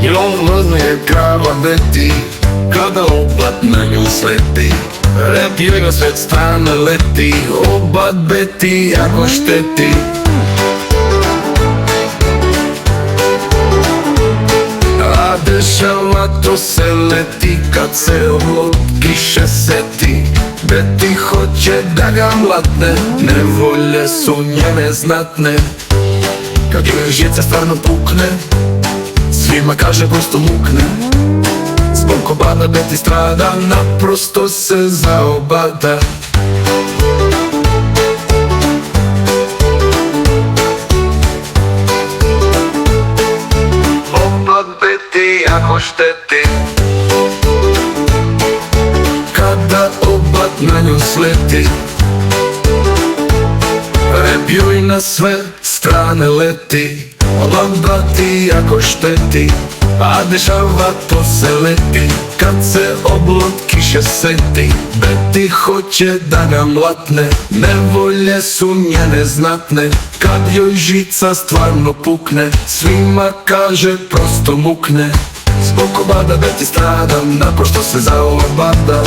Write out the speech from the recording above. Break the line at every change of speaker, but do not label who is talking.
I on je krava beti, kada oblak na nju sleti. Rep joj ga svet strane leti, obat beti jako šteti. A dešava to se leti, kad se od kiše seti. Beti hoće da ga mlatne, nevolje su njene znatne. Kad joj žica stvarno pukne, svima kaže prosto mukne. Zbog obada Beti strada, naprosto se zaobada. Obad Beti jako šteti, kada obad na nju sleti. Rep joj na sve strane leti, obad Beti jako šteti. A dešava to se leti, kad se oblak kiše seti. Beti hoće da ga mlatne, nevolje su njene znatne. Kad joj žica stvarno pukne, svima kaže prosto mukne. Zbog obada Beti strada, naprosto se zaobada.